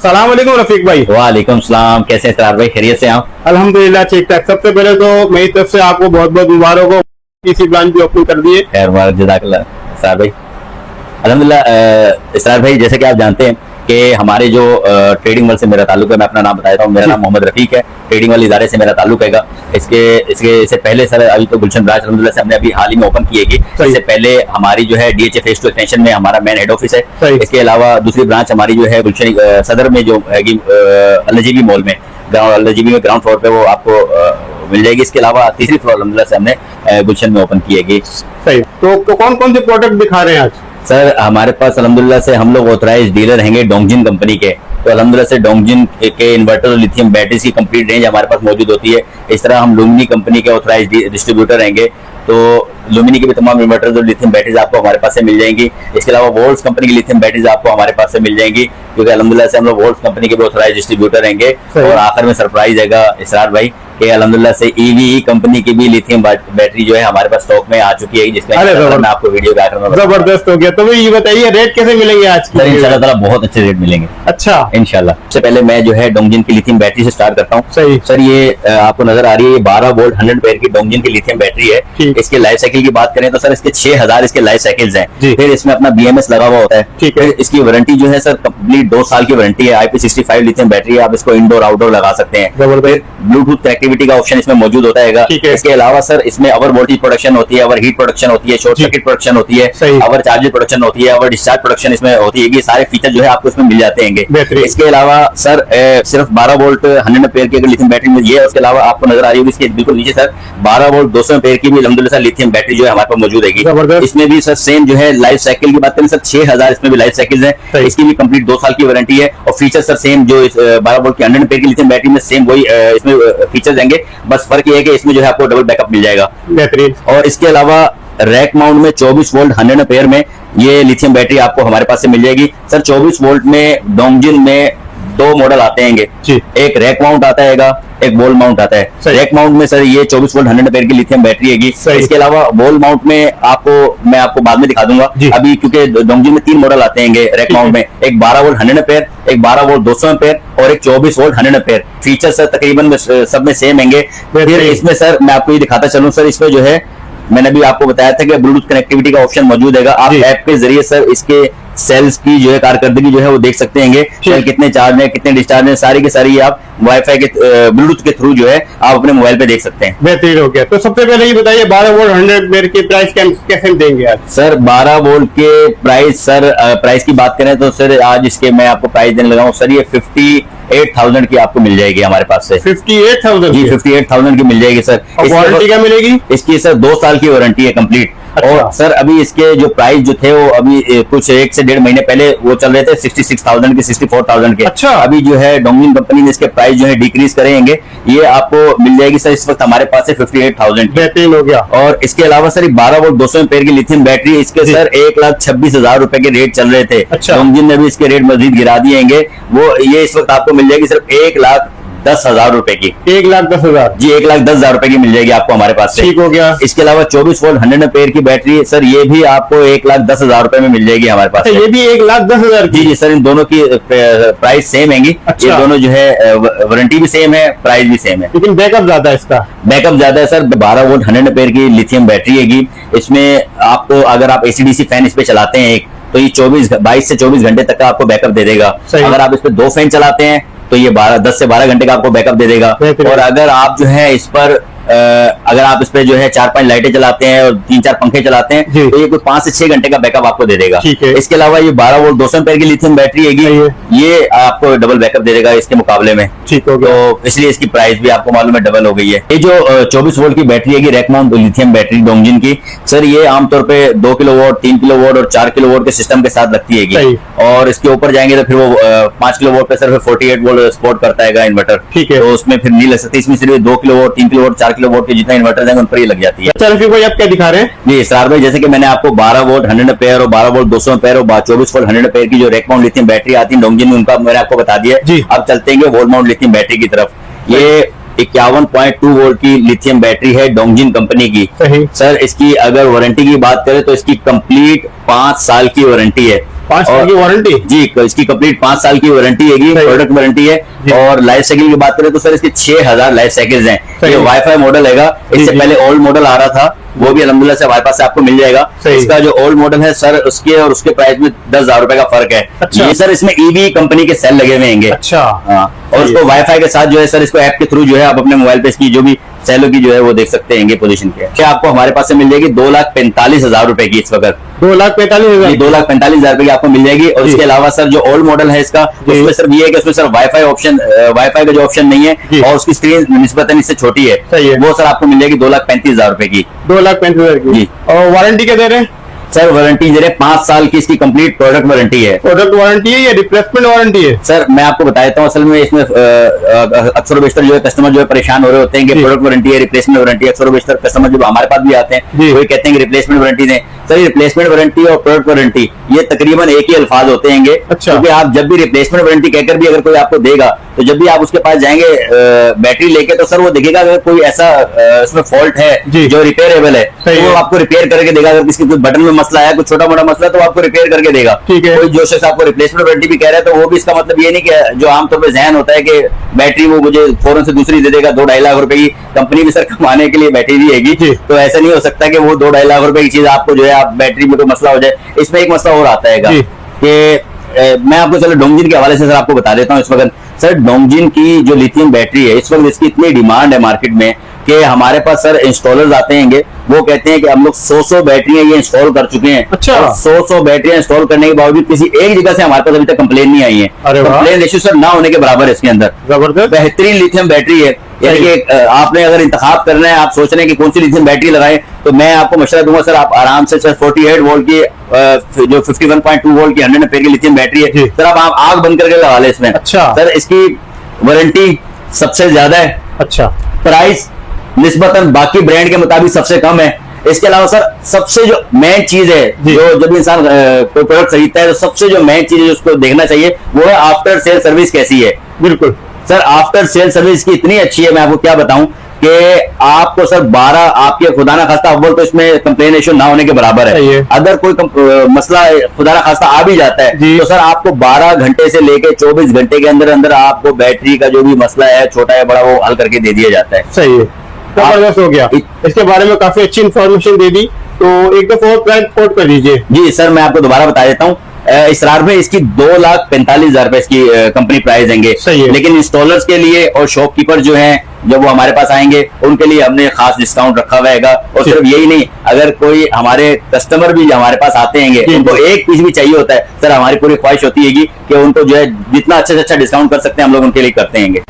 अस्सलाम वालेकुम रफीक भाई। वालेकुम सलाम, कैसे हैं सरार भाई, खैरियत से आप? अल्हम्दुलिल्लाह ठीक ठाक। सबसे पहले तो मेरी तरफ से आपको बहुत बहुत मुबारक हो, इसी ब्रांच भी ओपन कर दिए। खैर मुबारक, जज़ाकल्लाह सरार भाई। अल्हम्दुलिल्लाह सरार भाई, जैसे कि आप जानते हैं कि हमारे जो ट्रेडिंग वर्ल्ड से मेरा ताल्लुक है, मैं अपना नाम बताता हूँ। मेरा नाम मोहम्मद रफीक है, ट्रेडिंग वर्ल्ड इदारे से मेरा ताल्लुक है। इससे पहले सर अभी तो गुलशन ब्रांच अल्हम्दुलिल्लाह से हमने अभी हाल ही में ओपन की है। इससे पहले हमारी जो है डीएचए फेज 2 एक्सटेंशन में हमारा मेन हेड ऑफिस है। इसके अलावा दूसरी ब्रांच हमारी जो है गुलशन सदर में जो है अल-नजीबी मॉल में, अल-नजीबी में ग्राउंड फ्लोर पे वो आपको मिल जाएगी। इसके अलावा तीसरी फ्लोर अल्हम्दुलिल्लाह से हमने गुलशन में ओपन की है। सही, तो कौन कौन से प्रोडक्ट दिखा रहे हैं आज? सर हमारे पास अल्हम्दुलिल्लाह से हम लोग ऑथराइज्ड डीलर हैं डोंगजिन कंपनी के। तो अल्हम्दुलिल्लाह से डोंगजिन के इन्वर्टर और लिथियम बैटरीज की कंप्लीट रेंज हमारे पास मौजूद होती है। इस तरह हम लुमिनी कंपनी के ऑथराइज्ड डिस्ट्रीब्यूटर रहेंगे, तो लुमिनी की भी तमाम इन्वर्टर्स और लिथियम बैटरीज आपको हमारे पास से मिल जाएंगी। इसके अलावा वोल्ट्स कंपनी की लिथियम बैटरीज आपको हमारे पास से मिल जाएंगी, क्योंकि अल्हम्दुलिल्लाह से हम लोग वोल्ट्स कंपनी के भी ऑथराइज्ड डिस्ट्रीब्यूटर रहेंगे। और आखिर में सरप्राइज है इसरार भाई कि अल्हम्दुलिल्लाह से ईवी कंपनी की भी लिथियम बैटरी जो है हमारे पास स्टॉक में आ चुकी है, जिसमें मैं आपको वीडियो जबरदस्त हो गया। तो ये बताइए रेट कैसे मिलेंगे आज? सर इंशाल्लाह बहुत अच्छे रेट मिलेंगे। अच्छा, इंशाल्लाह। सबसे पहले मैं जो है डोंगजिन की लिथियम बैटरी से स्टार्ट करता हूँ। सही सर, ये आपको नजर आ रही है, ये 12 वोल्ट 100 एम्पीयर की डोंगजिन की लिथियम बैटरी है। इसके लाइफ साइकिल की बात करें तो सर इसके 6000 इसके लाइफ साइकिल्स हैं। फिर इसमें अपना बीएमएस लगा हुआ होता है। फिर इसकी वारंटी जो है सर कंप्लीट 2 साल की वारंटी है। IP65 लिथियम बैटरी है, आप इसको इंडोर आउटडोर लगा सकते हैं। फिर ब्लूटूथ कनेक्टिविटी का ऑप्शन इसमें मौजूद होता है। इसके अलावा सर इसमें अवर वोल्टेज प्रोडक्शन होती है, अवर हीट प्रोडक्शन होती है, शॉर्ट सर्किट प्रोडक्शन होती है, अवर चार्ज प्रोडक्शन होती है, अवर डिस्चार्ज प्रोडक्शन इसमें होती है। ये सारे फीचर जो है आपको इसमें मिल जाते हैं। इसके अलावा सर सिर्फ 12 वोल्ट 100 एम्पीयर की लिथियम बैटरी में ये है। उसके अलावा आपको नजर आ रही होगी इसके बिल्कुल नीचे सर 12 वोल्ट 200 एम्पीयर की भी अल्हम्दुलिल्लाह लिथियम बैटरी जो है हमारे पास मौजूद है। इसमें भी सर सेम जो है लाइफ साइकिल की बात करें सर 6000 इसमें भी लाइफ साइकिल है। इसकी भी कंप्लीट 2 साल की वारंटी है। और फीचर सर सेम जो 12 वोल्ट की 100 एम्पीयर की लिथियम बैटरी में सेम वही इसमें फीचर देंगे। बस फर्क ये है कि इसमें जो है आपको डबल बैकअप मिल जाएगा। बेहतरीन। और इसके अलावा रैक माउंट में 24 वोल्ट 100 एम्पीयर में ये लिथियम बैटरी आपको हमारे पास से मिल जाएगी। सर 24 वोल्ट में डोंगजिन में 2 मॉडल आते हैं। एक रैक माउंट आता है, एक वॉल माउंट आता है। रैक माउंट में सर ये 24 वोल्ट 100 एम्पीयर की लिथियम बैटरी है। इसके अलावा वॉल माउंट में मैं आपको बाद में दिखा दूंगा अभी, क्योंकि डोंगजिन में 3 मॉडल आते हैं रैक माउंट में। एक 12 वोल्ट 100 एम्पीयर, एक 12 वोल्ट 200 एम्पीयर और एक 24 वोल्ट 100 एम्पीयर। फीचर सर तकरीबन सब में सेम होंगे। फिर इसमें सर मैं आपको ये दिखाता चलूं सर, इसमें जो है मैंने भी आपको बताया था कि ब्लूटूथ कनेक्टिविटी का ऑप्शन मौजूद है। आप ऐप के जरिए सर इसके सेल्स की जो है कारकर्दगी जो है वो देख सकते हैं, कितने चार्ज है, कितने डिस्चार्ज है, सारी की सारी आप वाईफाई के ब्लूटूथ के थ्रू जो है आप अपने मोबाइल पे देख सकते हैं। बेहतरीन हो गया। तो सबसे पहले ये बताइए 12 वोल्ट 100 एम्पीयर की प्राइस कैसे देंगे आज? सर 12 वोल्ट के प्राइस की बात करें तो सर आज इसके मैं आपको प्राइस देने लगा हूँ सर, ये 58,000 की आपको मिल जाएगी हमारे पास से। 58,000 जी 58,000 की मिल जाएगी सर। वारंटी क्या मिलेगी इसकी? सर 2 साल की वारंटी है कंप्लीट। और सर अभी इसके जो प्राइस जो थे वो अभी कुछ 1 से 1.5 महीने पहले वो चल रहे थे 66,000 के, 64,000 के। अच्छा। अभी जो है डोंगजिन कंपनी ने इसके प्राइस जो है डिक्रीज करेंगे, ये आपको मिल जाएगी सर इस वक्त हमारे पास से 58,000। बेहतरीन हो गया। और इसके अलावा सर 12 वोल्ट 200 एम्पीयर की लिथियम बैटरी, इसके सर 1,26,000 रुपए के रेट चल रहे थे। डोंगजिन ने भी इसके रेट मजीद गिरा दिए, वो ये इस वक्त आपको मिल जाएगी सिर्फ 1,10,000 रुपए की। 1,10,000 जी 1,10,000 रुपए की मिल जाएगी आपको हमारे पास से। ठीक हो गया। इसके अलावा 24 वोल्ट 100 एम्पीयर की बैटरी सर ये भी आपको 1,10,000 रुपए में मिल जाएगी हमारे पास। ये भी 1,10,000 जी जी सर, इन दोनों की प्राइस सेम है। अच्छा। ये दोनों जो है वारंटी भी सेम है, प्राइस भी सेम है, लेकिन बैकअप ज्यादा है इसका। बैकअप ज्यादा है सर। 12 वोल्ट 100 एम्पीयर की लिथियम बैटरी है। इसमें आपको अगर आप AC/DC फैन इस पे चलाते हैं तो ये 22 से 24 घंटे तक का आपको बैकअप दे देगा। अगर आप इस पे 2 फैन चलाते हैं तो ये 10 से 12 घंटे का आपको बैकअप दे देगा। और अगर आप जो है इस पर अगर आप इस पे जो है 4-5 लाइटें चलाते हैं और 3-4 पंखे चलाते हैं तो ये कोई 5 से 6 घंटे का बैकअप आपको दे देगा। इसके अलावा ये 12 वोल्ट 200 एम्पीयर की लिथियम बैटरी है, ये आपको डबल बैकअप दे देगा इसके मुकाबले में। ठीक हो गया। तो इसलिए इसकी प्राइस भी आपको मालूम है डबल हो गई है। ये जो 24 वोल्ट की बैटरी है रैक माउंट लिथियम बैटरी डोंगजिन की सर, ये आमतौर पे 2 किलोवाट 3 किलोवाट और 4 किलोवाट के सिस्टम के साथ लगती है। और इसके ऊपर जाएंगे तो फिर वो 5 किलोवाट पे सर 48 वोल्ट सपोर्ट करता है इन्वर्टर। ठीक है, तो उसमें फिर नहीं लग सकती। इसमें सिर्फ 2 किलोवाट 3 किलोवाट 4 किलोवाट के जितना इन्वर्टर उन पर ही लग जाती है। चलो भाई आप क्या दिखा रहे हैं? जी इसरार भाई, जैसे कि मैंने आपको 12 वोल्ट 100 एम्पीयर और 12 वोल्ट 200 एम्पीयर और 24 वोल्ट 100 एम्पीयर की जो रैक माउंट लिथियम बैटरी आती है डोंगजिन में, उनका मैंने आपको बता दिया। अब चलते हैं वॉल माउंट लिथियम बैटरी की तरफ। ये 51.2 वोल्ट की लिथियम बैटरी है डोंगजिन कंपनी की। सर इसकी अगर वारंटी की बात करें तो इसकी कंप्लीट 5 साल की वारंटी है। 5 साल की वारंटी जी, इसकी कंप्लीट 5 साल की वारंटी है, प्रोडक्ट वारंटी है। और लाइफ साइकिल की बात करें तो सर इसके 6000 लाइफ साइकिल्स हैं। ये वाईफाई मॉडल है, इससे पहले ओल्ड मॉडल आ रहा था, वो भी अल्हम्दुलिल्लाह से हमारे पास से आपको मिल जाएगा। इसका जो ओल्ड मॉडल है सर, उसके और उसके प्राइस में 10,000 रुपए का फर्क है। अच्छा। ये सर इसमें ईवी कंपनी के सेल लगे हुए हैं। अच्छा। हाँ, और उसको वाईफाई के साथ जो है सर, इसको ऐप के थ्रू जो है आप अपने मोबाइल पे इसकी जो भी सेलों की जो है वो देख सकते हैं पोजीशन के। क्या आपको हमारे पास से मिल जाएगी 2,45,000 रुपए की इस वक्त। 2,45,000 2,45,000 रुपए की आपको मिल जाएगी। और इसके अलावा सर जो ओल्ड मॉडल है इसका, उसमें सर ये है कि उसमें सर वाईफाई का जो ऑप्शन नहीं है और उसकी स्क्रीन निस्बतन इससे छोटी है, वो सर आपको मिल जाएगी 2,35,000 रुपए की। 2,35,000 की। और वारंटी क्या दे रहे हैं सर? वारंटी दे रहे 5 साल की इसकी कंप्लीट प्रोडक्ट वारंटी है। प्रोडक्ट वारंटी है या रिप्लेसमेंट वारंटी है? सर मैं आपको बता देता हूँ, असल में इसमें अक्सर बेशतर जो है कस्टमर जो है परेशान हो रहे होते हैं कि प्रोडक्ट वारंटी है, रिप्लेसमेंट वारंटी है। अक्सर बेशतर कस्टमर जो हमारे पास भी आते हैं वही कहते हैं कि रिप्लेसमेंट वारंटी दें। सर ये रिप्लेसमेंट वारंटी और प्रोडक्ट वारंटी ये तकरीबन एक ही अल्फाज होते हैं। अच्छा। क्योंकि आप जब भी रिप्लेसमेंट वारंटी कहकर भी अगर कोई आपको देगा, तो जब भी आप उसके पास जाएंगे बैटरी लेके, तो सर वो देखेगा अगर कोई ऐसा इसमें फॉल्ट है जो रिपेयरेबल है, तो वो आपको रिपेयर करके देगा। अगर किसी कोई बटन में मसला है, कुछ छोटा मोटा मसला, तो आपको रिपेयर करके देगा। कोई जो शख्स आपको रिप्लेसमेंट वारंटी भी कह रहा है, तो वो भी इसका मतलब ये नहीं कि जो आमतौर पर ज़हन होता है कि बैटरी वो मुझे फौरन से दूसरी दे देगा। 2-2.5 लाख रुपए की कंपनी भी सर कमाने के लिए बैटरी देगी, तो ऐसा नहीं हो सकता कि वो 2-2.5 लाख रुपए की चीज आपको जो है आप बैटरी में कोई मसला हो जाए। इसमें एक मसला और आता है कि मैं आपको चलो डोंगजिन के हवाले से सर आपको बता देता हूँ। इस वक्त सर डोंगजिन की जो लिथियम बैटरी है, इस वक्त इसकी इतनी डिमांड है मार्केट में कि हमारे पास सर इंस्टॉलर्स आते हैं, वो कहते हैं कि हम लोग 100 बैटरियां ये इंस्टॉल कर चुके हैं। अच्छा। 100 बैटरियां इंस्टॉल करने के बावजूद किसी एक जगह से हमारे पास अभी तक कंप्लेन नहीं आई है। कंप्लेन इश्यू सर ना होने के बराबर है इसके अंदर। जबरदस्त बेहतरीन लिथियम बैटरी है। यानी कि आपने अगर इंतखाब करना है, आप सोच रहे हैं कि कौन सी लिथियम बैटरी लगाएं, तो मैं आपको मशवरा दूंगा सर, आप आराम से सर 48 वोल्ट की जो 51.2 वोल्ट की 100 एम्पीयर की लिथियम बैटरी है सर, आप आग बंद करके लगा ले इसमें। अच्छा। सर इसकी वारंटी सबसे ज्यादा है। अच्छा। प्राइस निस्बतन बाकी ब्रांड के मुताबिक सबसे कम है। इसके अलावा सर सबसे जो मेन चीज है, जो जब इंसान कोई प्रोडक्ट खरीदता है, तो सबसे जो मेन चीज है उसको देखना चाहिए, वो है आफ्टर सेल सर्विस कैसी है। बिल्कुल सर आफ्टर सेल सर्विस की इतनी अच्छी है, मैं आपको क्या बताऊं कि आपको सर 12 आपके खुदा ना खास्ता अव्वल तो इसमें कंप्लेन इशू ना होने के बराबर है। अगर कोई मसला खुदा ना खास्ता आ भी जाता है, तो सर आपको 12 घंटे से लेके 24 घंटे के अंदर अंदर आपको बैटरी का जो भी मसला है, छोटा है बड़ा, वो हल करके दे दिया जाता है। सही है, जबरदस्त हो गया। इसके बारे में काफी अच्छी इंफॉर्मेशन दे दी, तो एक दफा और प्राइस कोट कर दीजिए। जी सर मैं आपको दोबारा बता देता हूँ, इसरार में इसकी 2,45,000 रुपए इसकी कंपनी प्राइस देंगे। लेकिन इंस्टॉलर्स के लिए और शॉपकीपर जो हैं, जब वो हमारे पास आएंगे, उनके लिए हमने खास डिस्काउंट रखा हुआ है। और सिर्फ यही नहीं, अगर कोई हमारे कस्टमर भी हमारे पास आते हैं, उनको एक पीस भी चाहिए होता है, सर हमारी पूरी ख्वाहिश होती है कि उनको जो है जितना अच्छे से अच्छा डिस्काउंट कर सकते हैं हम लोग उनके लिए करते हैं।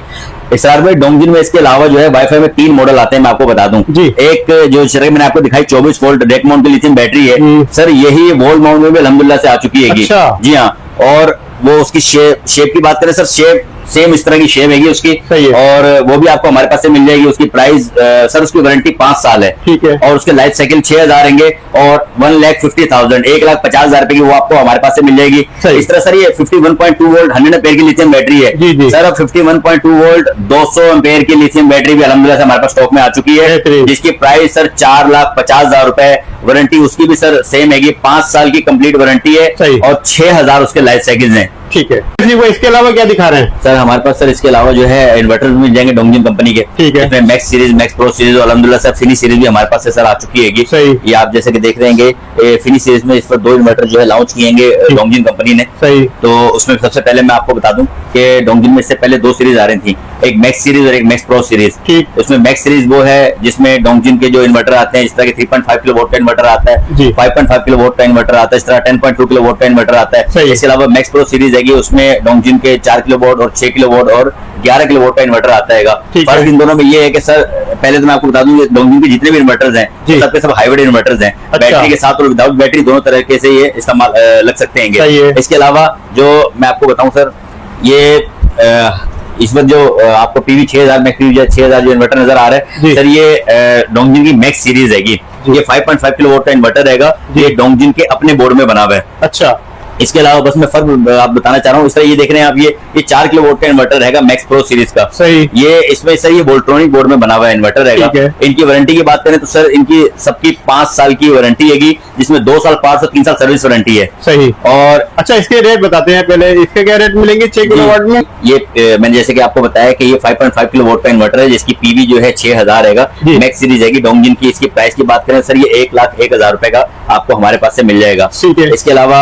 इसरार में डोंगजिन में इसके अलावा जो है वाईफाई में 3 मॉडल आते हैं, मैं आपको बता दूं। एक जो शरीर मैंने आपको दिखाई 24 वोल्ट डेक माउंट की लिथियम बैटरी है, सर यही वॉल माउंट में भी अल्हम्दुलिल्लाह से आ चुकी है। अच्छा। जी हाँ, और वो उसकी शेप की बात करें सर, शेप सेम इस तरह की शेप है उसकी, और वो भी आपको हमारे पास से मिल जाएगी। उसकी प्राइस सर उसकी वारंटी 5 साल है, ठीक है, और उसके लाइफ साइकिल 6,000 रहेंगे और 1,50,000 1,50,000 रुपए की वो आपको हमारे पास से मिल जाएगी। इस तरह सर ये 51.2 वोल्ट 100 एम्पीयर की लिथियम बैटरी है सर। अब 51.2 वोल्ट 200 एम्पीयर की लिथियम बैटरी भी अल्हम्दुलिल्लाह से हमारे पास स्टॉक में आ चुकी है, जिसकी प्राइस सर 4,50,000 रुपए। वारंटी उसकी भी सर सेम है, 5 साल की कंप्लीट वारंटी है और 6,000 उसके लाइफ साइकिल हैं। ठीक है, वो इसके अलावा क्या दिखा रहे हैं सर? हमारे पास सर इसके अलावा जो है इन्वर्टर मिल जाएंगे डोंगजिन कंपनी के, ठीक है, इसमें max series, max pro series और अल्हम्दुलिल्लाह सर फिनी सीरीज भी हमारे पास से सर आ चुकी है। सही। ये आप जैसे कि देख रहे हैं, फिनी सीरीज में इस पर 2 इन्वर्टर जो है लॉन्च किएंगे डोंगजिन कंपनी ने। सही। तो उसमें सबसे पहले मैं आपको बता दूं कि डोंगजिन में इससे पहले 2 सीरीज आ रही थी, एक मैक्स सीरीज और एक मैक्स प्रो सीरीज। ठीक। उसमें मैक्स सीरीज वो है जिसमें डोंगजिन के जो इन्वर्टर आते हैं, इस तरह के 3.5 किलो वोल्ट का इन्वर्टर आता है, 5.5 किलो वोल्ट का इन्वर्टर आता है, इस तरह 10.2 किलो वोल्ट का इन्वर्टर आता है। इसके अलावा मैक्स प्रो सीरीज है, उसमें डोंगजिन के 4 किलो वोल्ट और 6 किलो वोल्ट और 11 किलो वोल्ट का इन्वर्टर आता है। फर्क इन दोनों में ये है कि सर पहले तो मैं आपको बता दूं डोंगजिन के जितने भी इन्वर्टर्स हैं सबके सब हाइब्रिड इन्वर्टर्स हैं। बैटरी के साथ और विदाउट बैटरी दोनों तरीके से ये इस्तेमाल लग सकते हैं। इसके अलावा जो मैं आपको बताऊं सर, ये इस वक्त जो आपको पीवी 6000 मैक्स पीवी 6000 जो इन्वर्टर नजर आ रहा है सर, ये डोंगजिन की मैक्स सीरीज है। ये 5.5 किलो वोल्ट का इन्वर्टर रहेगा, ये डोंगजिन के अपने बोर्ड में बना हुआ है। अच्छा। इसके अलावा बस मैं फर्क आप बताना चाह रहा हूँ, इस तरह ये देख रहे हैं आप, ये 4 किलो वोल्ट का इन्वर्टर रहेगा मैक्स प्रो सीरीज का। सही। ये इसमें सर ये वोल्ट्रॉनिक बोर्ड में बना हुआ इन्वर्टर रहेगा। इनकी वारंटी की बात करें तो सर इनकी सबकी 5 साल की वारंटी है, जिसमें 2 साल पार्ट्स और 3 साल सर्विस वारंटी है। सही। और अच्छा, इसके रेट बताते हैं पहले, इसके क्या रेट मिलेंगे 6 किलो वाट में? ये मैंने जैसे कि आपको बताया कि ये 5.5 किलो वोल्ट का इन्वर्टर है, जिसकी पीवी जो है 6000 रहेगा, मैक्स सीरीज है डोंगजिन की। इसकी प्राइस की बात करें सर ये 1,01,000 रुपए का आपको हमारे पास से मिल जाएगा। इसके अलावा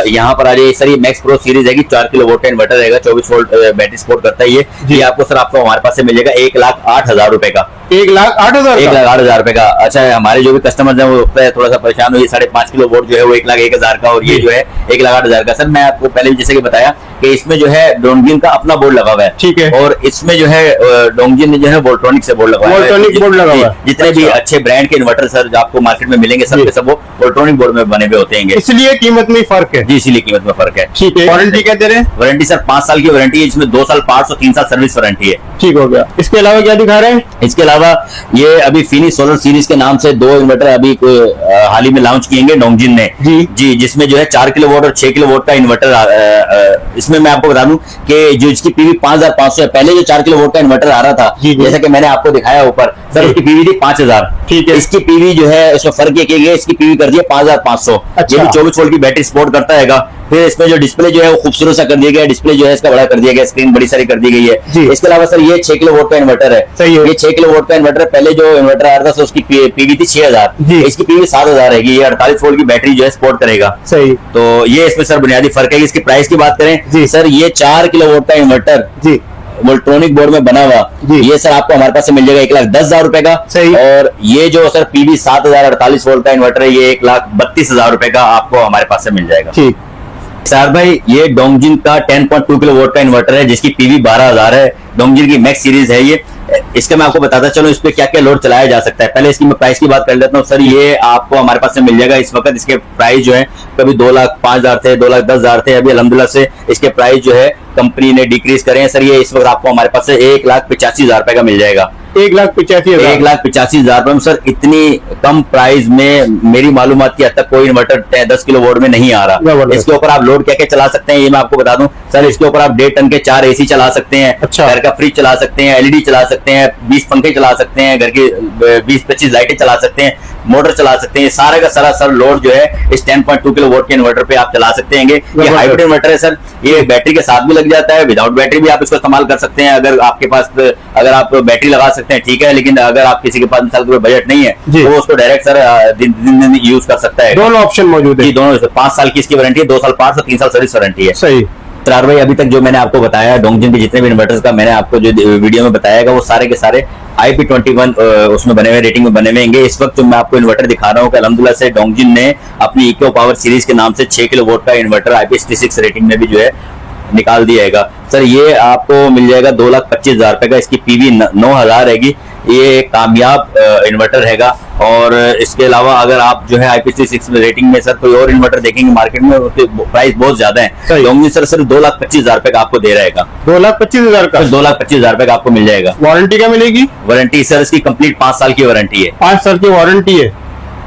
यहाँ पर आ जाइए सर, ये मैक्स प्रो सीरीज है, 4 किलो वोल्ट का इन्वर्टर रहेगा, 24 वोल्ट बैटरी सपोर्ट करता है ये आपको सर आपको हमारे पास से मिल जाएगा 1,08,000 रुपए का। 1,08,000 1,08,000 रुपए का। अच्छा, हमारे जो भी कस्टमर है वो थोड़ा सा परेशान हुए, 5.5 किलो वोल्ट जो है वो 1,01,000 का, और ये जो है 1,08,000 का। सर मैं आपको पहले जैसे कि बताया कि इसमें जो है डोंगजिन का अपना बोर्ड लगा हुआ है, ठीक है, और इसमें जो है डोंगजिन ने जो है वोल्ट्रॉनिक से बोर्ड लगाया है। जितने भी अच्छे ब्रांड के इन्वर्टर सर आपको मार्केट में मिलेंगे सब के सब वो वोल्ट्रॉनिक बोर्ड में बने हुए होते हैं, इसलिए कीमत में फर्क है। जी, इसीलिए कीमत में फर्क है। ठीक है। वारंटी क्या दे रहे हैं? वारंटी सर 5 साल की वारंटी है, इसमें 2 साल पार्ट्स और 3 साल सर्विस वारंटी है। ठीक हो गया। इसके अलावा क्या दिखा रहे हैं? इसके अलावा ये अभी फिनिक्स सोलर सीरीज के नाम से 2 इन्वर्टर अभी हाल ही में लॉन्च किए डोंगजिन ने, जी, जिसमें जो है 4 किलो वोल्ट और 6 किलो वोल्ट का इन्वर्टर। इसमें मैं आपको बता दूं कि जो इसकी पीवी 5,500 है, पहले जो 4 किलो वोल्ट का इन्वर्टर आ रहा था, जैसा कि मैंने आपको दिखाया ऊपर सर, उसकी पीवी थी 5,000। ठीक है। इसकी पीवी जो है इसमें फर्क ये किया गया, इसकी पीवी कर दी है 5,500। ये भी 24 वोल्ट की बैटरी सपोर्ट करता है। फिर इसमें जो डिस्प्ले जो है वो खूबसूरत सा कर दिया गया है, डिस्प्ले जो है इसका बड़ा कर दिया गया, स्क्रीन बड़ी सारी कर दी गई है। इसके अलावा सर ये 6 किलो वोल्ट का इन्वर्टर है। सही है। ये 6 किलो वोल्ट का इन्वर्टर, पहले जो इन्वर्टर आ रहा था उसकी पीवी थी 6,000, इसकी पीवी 7,000 रहेगी। ये 48 वोल्ट की बैटरी जो है सपोर्ट करेगा। सही। तो ये इसमें सर बुनियादी फर्क है। इसकी प्राइस की बात करें सर, ये 4 किलो वोल्ट का इन्वर्टर वोल्ट्रॉनिक बोर्ड में बना हुआ, ये सर आपको हमारे पास से मिल जाएगा 1,10,000 रुपए का। सही। और ये जो सर पीवी 7,000 48 वोल्ट का इन्वर्टर है, ये 1,32,000 रुपए का आपको हमारे पास से मिल जाएगा। ठीक सर भाई, ये डोंगजिन का 10.2 किलो वोल्ट का इन्वर्टर है, जिसकी पीवी 12,000 है। डोंगजिन की मैक्स सीरीज है ये। इसका मैं आपको बताता चलो इस पे क्या क्या लोड चलाया जा सकता है। पहले इसकी मैं प्राइस की बात कर लेता हूँ सर, ये आपको हमारे पास से मिल जाएगा इस वक्त। इसके प्राइस जो है कभी 2,05,000 थे, 2,10,000 थे, अभी अल्हम्दुलिल्लाह से इसके प्राइस जो है कंपनी ने डिक्रीज करे हैं सर। ये इस वक्त आपको हमारे पास से 1,85,000 रुपए का मिल जाएगा। 1,85,000 रुपए में सर इतनी कम प्राइस में मेरी मालूमात की हद तक कोई इन्वर्टर 10 किलो वोल्ट में नहीं आ रहा। इसके ऊपर आप लोड क्या क्या चला सकते हैं ये मैं आपको बता दूं सर। इसके ऊपर आप 1.5 टन के 4 एसी चला सकते हैं। अच्छा। घर का फ्रिज चला सकते हैं, एलईडी चला सकते हैं, 20 पंखे चला सकते हैं, घर की 20-25 लाइटें चला सकते हैं, मोटर चला सकते हैं। सारा का सारा सर लोड जो है इस 10.2 किलो वोल्ट के इन्वर्टर पे आप चला सकते हैं। ये हाइब्रिड इन्वर्टर है सर, ये बैटरी के साथ भी लग जाता है, विदाउट बैटरी भी आप इसको इस्तेमाल कर सकते हैं। अगर आपके पास अगर आप बैटरी लगा सकते हैं ठीक है, लेकिन अगर आप किसी के पास मिसाल के बजट नहीं है तो उसको डायरेक्ट सर दिन यूज कर सकता है। दोनों ऑप्शन मौजूद है। दोनों 5 साल की इसकी वारंटी है, 2 साल पार्ट्स और 3 साल सर्विस वारंटी है। सही। सर भाई, अभी तक जो मैंने आपको बताया डोंगजिन के जितने भी इन्वर्टर्स का मैंने आपको जो वीडियो में बताया वो सारे के सारे IP21 उसमें बने हुए रेटिंग में बने हुए हैं। इस वक्त जो मैं आपको इन्वर्टर दिखा रहा हूँ अल्हम्दुलिल्लाह से डोंगजिन ने अपनी इको पावर सीरीज के नाम से 6 किलो वोल्ट का इन्वर्टर IP66 रेटिंग में भी जो है निकाल दिया सर। ये आपको मिल जाएगा 2,25,000 रुपए का। इसकी पीवी 9,000 रहेगी। ये कामयाब इन्वर्टर हैगा। और इसके अलावा अगर आप जो है IP66 रेटिंग में सर कोई और इन्वर्टर देखेंगे मार्केट में उसके प्राइस बहुत ज्यादा है। डोंगजिन सर सिर्फ 2,25,000 रुपए का आपको दे रहेगा। 2,25,000 का? 2,25,000 रुपए का आपको मिल जाएगा। वारंटी क्या मिलेगी? वारंटी सर इसकी कंप्लीट 5 साल की वारंटी है। 5 साल की वारंटी है,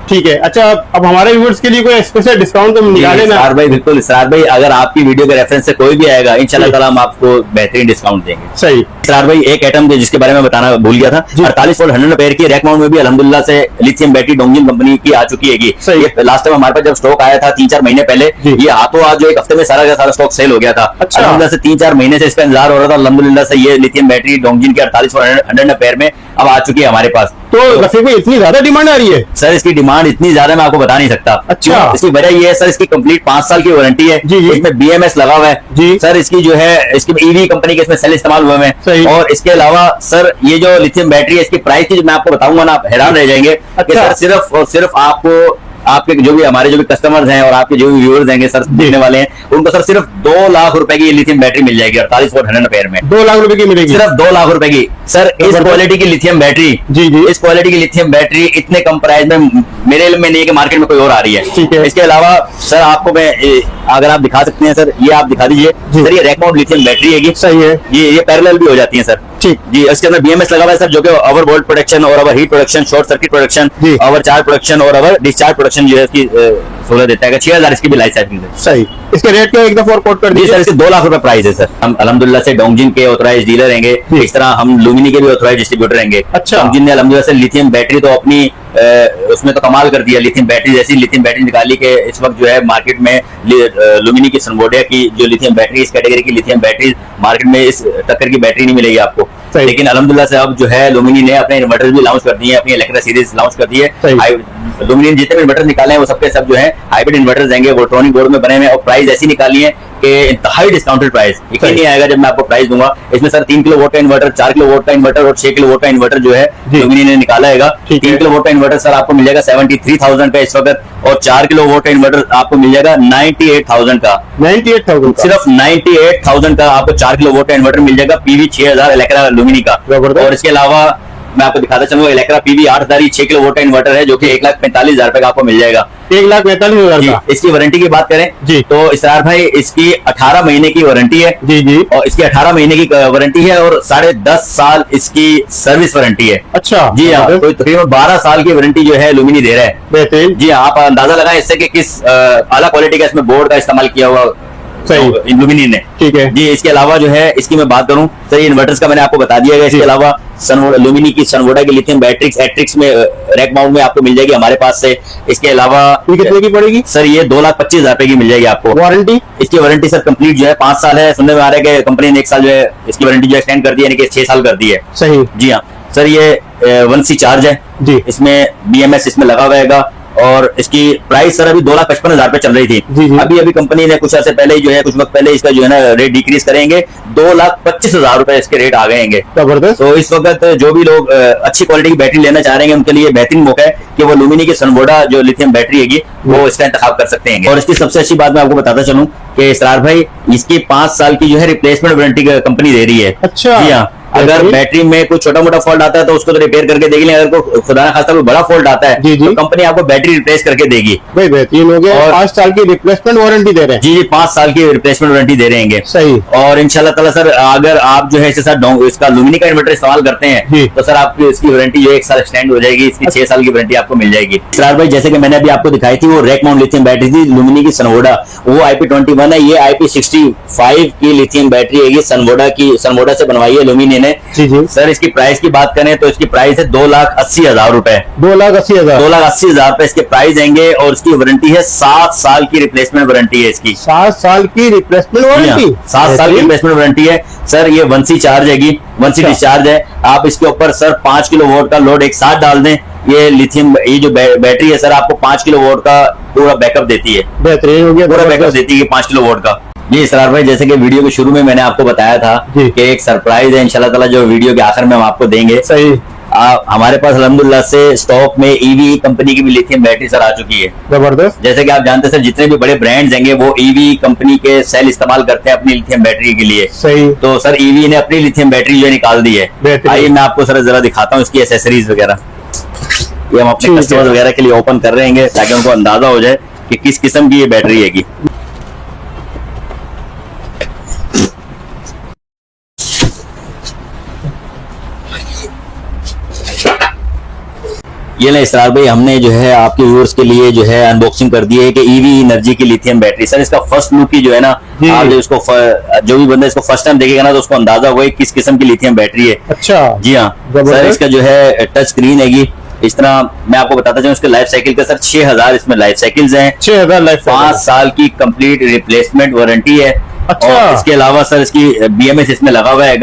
ठीक है। अच्छा, अब हमारे व्यूअर्स के लिए कोई स्पेशल डिस्काउंट तो निकाले ना? भाई बिल्कुल सरार भाई, अगर आपकी वीडियो के रेफरेंस से कोई भी आएगा इंशाल्लाह ताला हम आपको बेहतरीन डिस्काउंट देंगे। सही। सरार भाई, एक आइटम जिसके बारे में बताना भूल गया था, 48 वोल्ट 100 एम्पीयर की रैक माउंट में भी अल्हम्दुलिल्लाह से लिथियम बैटरी डोंगजिन कंपनी की आ चुकी है। ये लास्ट टाइम हमारे पास जब स्टॉक आया था 3-4 महीने पहले, ये हाथों हाथ जो एक हफ्ते में सारा का सारा स्टॉक सेल हो गया था। अल्हम्दुलिल्लाह से 3-4 महीने से इसका इंतजार हो रहा था। अल्हम्दुलिल्लाह से ये लिथियम बैटरी डोंगजिन की 48 वोल्ट 100 एम्पीयर में अब आ चुकी है हमारे पास। तो रफीक भाई, इतनी ज्यादा डिमांड आ रही है? सर इसकी डिमांड इतनी ज्यादा मैं आपको बता नहीं सकता। अच्छा। इसकी वजह ये है सर, इसकी कंप्लीट 5 साल की वारंटी है। इसमें BMS लगा हुआ है जी सर। इसकी जो है इसकी EV कंपनी के इसमें सेल इस्तेमाल हुए हैं। और इसके अलावा सर ये जो लिथियम बैटरी है इसकी प्राइस की जो मैं आपको बताऊंगा ना, आप हैरान रह जाएंगे। कि सर सिर्फ और सिर्फ आपको आपके जो भी हमारे जो भी कस्टमर्स हैं और आपके जो भी व्यूअर्स हैं सर देखने वाले हैं, उनको सर सिर्फ 2 लाख रुपए की लिथियम बैटरी मिल जाएगी 48 वोल्ट 100 एम्पीयर में। 2 लाख रुपए की मिलेगी? सिर्फ 2 लाख रुपए की सर। इस क्वालिटी की लिथियम बैटरी इस क्वालिटी की लिथियम बैटरी इतने कम प्राइस में मेरे इल्म में नहीं है कि मार्केट में कोई और आ रही है। इसके अलावा सर आपको मैं अगर आप दिखा सकते हैं सर, ये आप दिखा दीजिए सर। ये रैक माउंट लिथियम बैटरी है। सही है। ये पैरेलल भी हो जाती है सर। ठीक जी। इसके अंदर BMS लगा हुआ है सर, जो कि ओवर वोल्ट प्रोटेक्शन और over heat protection, short circuit protection, over charge protection और ओवर डिस्चार्ज प्रोटेक्शन जो है इसकी सहूलत देता है। 6000 इसकी भी लाइफ साइकिल है। सही। इसके रेट को एक दफा और कोट कर जी दीजिए। सर, इसके 2 लाख रुपए प्राइस है सर। हम अल्हम्दुलिल्लाह से डोंगजिन के ऑथराइज डीलर रहेंगे, इस तरह हम लुमिनी के भी ऑथराइज डिस्ट्रीब्यूटर रहेंगे। अच्छा। डोंगजिन ने अल्हम्दुलिल्लाह से लिथियम बैटरी तो अपनी उसमें तो कमाल कर दिया। लिथियम बैटरी जैसी लिथियम बैटरी निकाली के इस वक्त जो है मार्केट में लुमिनी की सनवोडिया की जो लिथियम बैटरी, इस कैटेगरी की लिथियम बैटरी मार्केट में इस टक्कर की बैटरी नहीं मिलेगी आपको। लेकिन अल्हम्दुलिल्लाह से अब जो है लुमिनी ने अपने इन्वर्टर भी लॉन्च कर दिए हैं, अपनी इलेक्ट्रा सीरीज लॉन्च कर दी है। लुमिनी ने जितने भी इन्वर्टर निकाले हैं वो सबके सब जो है हाइब्रिड इन्वर्टर रहेंगे, वोल्ट्रॉनिक बोर्ड में बने हुए हैं, और प्राइस ऐसी निकाली है कि इंतहाई डिस्काउंटेड प्राइस। यकीन नहीं आएगा जब मैं आपको प्राइस दूंगा। इसमें सर 3 किलो वोट का इन्वर्टर, 4 किलो वोट का इन्वर्टर और 6 किलो वोट का इन्वर्टर जो है लुमिनी ने निकाला है। 3 किलो वोट का इन्वर्टर सर आपको मिल जाएगा 73,000 का इस वक्त, और 4 किलो वोट का इन्वर्टर आपको मिल जाएगा 98,000 का। 98,000 सिर्फ 98,000 का आपको 4 किलो वोट का इन्वर्टर मिल जाएगा PV 6000 इलेक्ट्रा लुमिनी का। और इसके अलावा मैं आपको दिखाता चलूंगा इलेक्ट्रा PV 8000 6 किलो वोट का इन्वर्टर है, जो कि 1,45,000 रुपए का आपको मिल जाएगा। 1,45,000 का। इसकी वारंटी की बात करें जी तो इसरार भाई इसकी 18 महीने की वारंटी है। जी। और इसकी 18 महीने की वारंटी है और 10.5 साल इसकी सर्विस वारंटी है। अच्छा। जी हाँ, तो तकरीबन 12 साल की वारंटी जो है लुमिनी दे रहा है। बेहतरीन। जी हाँ, आप अंदाजा लगाएं इससे कि किस आला क्वालिटी का इसमें बोर्ड का इस्तेमाल किया हुआ सही लुमिनी ने। ठीक है जी। इसके अलावा जो है इसकी मैं बात करूं सर, ये इन्वर्टर्स का मैंने आपको बता दिया है। इसके अलावा लुमिनी की सनवोडा की लिथियम बैटरी एट्रिक्स में रैक माउंट में आपको मिल जाएगी हमारे पास से। इसके अलावा कितने की पड़ेगी सर? ये 2,25,000 रुपए की मिल जाएगी आपको। वारंटी? इसकी वारंटी सर कंप्लीट जो है 5 साल है। सुनने में आ रहा है कि कंपनी ने 1 साल जो है इसकी वारंटी जो एक्सटेंड कर दी है, यानी कि 6 साल कर दी है। सही। जी हाँ सर, ये 1C चार्ज है जी। इसमें BMS इसमें लगा हुआ है और इसकी प्राइस सर अभी 2,55,000 रुपए चल रही थी। जी। अभी कंपनी ने कुछ अर्से पहले ही जो है कुछ वक्त पहले इसका जो है ना रेट डिक्रीज करेंगे, 2,25,000 रुपए इसके रेट आ गएंगे। जबरदस्त। तो इस वक्त जो भी लोग अच्छी क्वालिटी की बैटरी लेना चाह रहे हैं उनके लिए बेहतरीन मौका है कि वो लुमिनी की सनवोडा जो लिथियम बैटरी है वो इसका इंतखाब कर सकते हैं। और इसकी सबसे अच्छी बात मैं आपको बताता चलूं कि इसरार भाई इसकी 5 साल की जो है रिप्लेसमेंट वारंटी कंपनी दे रही है। अच्छा। जी हाँ, अगर बैटरी में कोई छोटा मोटा फॉल्ट आता है तो उसको तो रिपेयर करके देगी, लेकिन अगर कोई खुदा ना खास्ता कोई बड़ा फॉल्ट आता है तो कंपनी आपको बैटरी रिप्लेस करके देगी। भाई बेहतरीन हो गया। 5 साल की रिप्लेसमेंट वारंटी दे रहे हैं। जी 5 साल की रिप्लेसमेंट वारंटी दे रहेंगे। सही। और इंशाल्लाह ताला सर अगर आप जो है इसके साथ इसका लुमिनी का इन्वर्टर इस्तेमाल करते हैं तो सर आपकी इसकी वारंटी जो 1 साल एक्सटेंड हो जाएगी। इसकी 6 साल की वारंटी आपको मिल जाएगी। सर भाई जैसे कि मैंने अभी आपको दिखाई थी वो रैक माउंट लिथियम बैटरी थी लुमिनी की सनवोडा, वो IP21 है। ये IP65 की लिथियम बैटरी है, सनवोडा से बनवाई है लुमिनी ने। सर इसकी प्राइस की बात करें तो इसकी प्राइस है 2,80,000 रुपए। 2,80,000 रुपए इसके प्राइस देंगे और इसकी वारंटी है 7 साल की रिप्लेसमेंट वारंटी है इसकी। 7 साल की रिप्लेसमेंट वारंटी? 7 साल की रिप्लेसमेंट वारंटी है सर। ये 1C चार्ज है, 1C डिस्चार्ज है। आप इसके ऊपर सर 5 किलो वोट का लोड एक साथ डाल दें, ये लिथियम ये जो बैटरी है सर आपको 5 किलो वोट का पूरा बैकअप देती है। बेहतरीन हो गया। पूरा बैकअप देती है 5 किलो वोट का। जी इसरार भाई जैसे कि वीडियो के शुरू में मैंने आपको बताया था कि एक सरप्राइज है इंशाल्लाह ताला जो वीडियो के आखिर में हम आपको देंगे। सही। हमारे पास अल्हम्दुलिल्लाह से स्टॉक में EV कंपनी की भी लिथियम बैटरी सर आ चुकी है। जबरदस्त। जैसे कि आप जानते हैं सर जितने भी बड़े ब्रांड्स हैं वो EV कंपनी के सेल इस्तेमाल करते हैं अपनी लिथियम बैटरी के लिए। सही। तो सर EV ने अपनी लिथियम बैटरी जो निकाल दी है। आइए मैं आपको सर जरा दिखाता हूँ इसकी एसेसरीज वगैरह। ये हम अपने कस्टमर्स वगैरह के लिए ओपन कर रहे हैं ताकि उनको अंदाजा हो जाए कि किस किस्म की ये बैटरी है। ये ना इसरार भाई हमने जो है आपके व्यूअर्स के लिए जो है अनबॉक्सिंग कर दी है कि EV एनर्जी की लिथियम बैटरी। सर इसका फर्स्ट लुक ही जो है ना आप जो भी बंदा इसको फर्स्ट टाइम देखेगा ना तो उसको अंदाजा होगा किस किस्म की लिथियम बैटरी है। अच्छा। जी हाँ सर, इसका जो है टच स्क्रीन है। इस तरह मैं आपको बताता चाहूँ इसके लाइफ साइकिल का सर 6,000 इसमें लाइफ साइकिल्स हैं। 6,000 लाइफ। 5 साल की कंप्लीट रिप्लेसमेंट वारंटी है। अच्छा। और इसके अलावा सर इसकी BMS इसमें लगा हुआ है।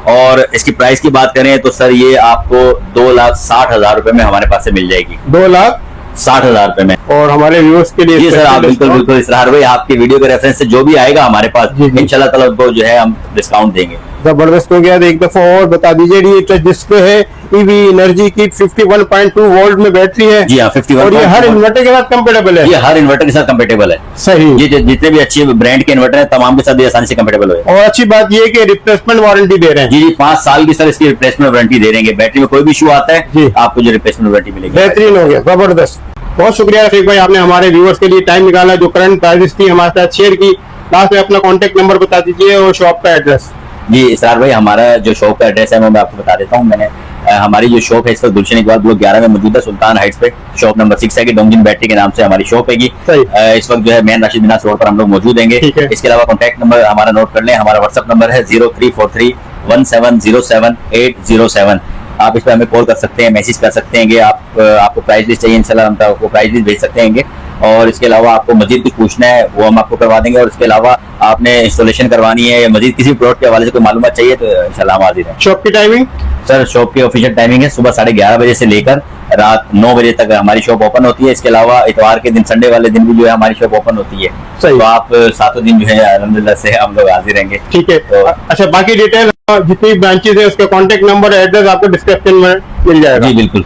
और इसकी प्राइस की बात करें तो सर ये आपको 2,60,000 रुपए में हमारे पास से मिल जाएगी। 2,60,000 रुपए में। और हमारे व्यूअर्स के लिए जी सर आप बिल्कुल इसरार भाई आपके वीडियो के रेफरेंस से जो भी आएगा हमारे पास इंशाल्लाह ताला उनको जो है हम डिस्काउंट देंगे। जबरदस्त हो गया। एक दफा और बता दीजिए ये टच डिस्प्ले है EV एनर्जी की 51.2 वोल्ट में बैटरी है। जी हाँ 51। और ये हर इन्वर्टर के साथ कंपेटेबल है? ये हर इन्वर्टर के साथ कंपेटेबल है। सही। ये जितने भी अच्छे ब्रांड के इन्वर्टर है तमाम के साथ आसानी से कंपेटेबल है। और अच्छी बात ये कि रिप्लेसमेंट वारंटी दे रहे हैं। जी 5 साल की सर इसकी रिप्लेसमेंट वारंटी दे देंगे। बैटरी में कोई भी इशू आता है आपको जो रिप्लेसमेंट वारंटी मिलेगी। बेहतरीन हो गया। जबरदस्त। बहुत शुक्रिया रफीक भाई, आपने हमारे व्यूअर्स के लिए टाइम निकाला, जो करंट प्राइसेस थी हमारे साथ शेयर की। लास्ट में अपना कॉन्टेक्ट नंबर बता दीजिए और शॉप का एड्रेस। जी इसरार भाई, हमारा जो शॉप का एड्रेस है वो मैं आपको बता देता हूँ। मैंने हमारी जो शॉप है इस वक्त गुलशन इकबाल ब्लॉक 11 में मौजूद है, सुल्तान हाइट्स पे। शॉप नंबर 6 है कि डोंगजिन बैटरी के नाम से हमारी शॉप हैगी। इस वक्त जो है मेन राशिद बिनास रोड पर हम लोग मौजूद हैंगे। इसके अलावा कॉन्टैक्ट नंबर हमारा नोट कर लें, हमारा व्हाट्सएप नंबर है 03431707 आप इस पर हमें कॉल कर सकते हैं, मैसेज कर सकते हैं। आपको प्राइस लिस्ट चाहिए, इंशाल्लाह हम आपको प्राइस लिस्ट भेज सकते हैं। और इसके अलावा आपको मजीद कुछ पूछना है वो हम आपको करवा देंगे। और इसके अलावा आपने इंस्टॉलेशन करवानी है या मजीद किसी प्रोडक्ट के हवाले से कोई मालूमात चाहिए तो इंशाल्लाह हम हाजिर हैं। शॉप की टाइमिंग? सर शॉप की ऑफिशियल टाइमिंग है सुबह 11:30 बजे से लेकर रात 9 बजे तक हमारी शॉप ओपन होती है। इसके अलावा इतवार के दिन, संडे वाले दिन भी जो है हमारी शॉप ओपन होती है। तो आप सातों दिन जो है अल्हम्दुलिल्लाह से हम लोग हाजिर रहेंगे। ठीक है। तो अच्छा, बाकी डिटेल जितनी ब्रांचेज है उसका कॉन्टेक्ट नंबर, एड्रेस आपको डिस्क्रिप्शन में मिल जाएगा। जी बिल्कुल,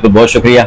बहुत शुक्रिया।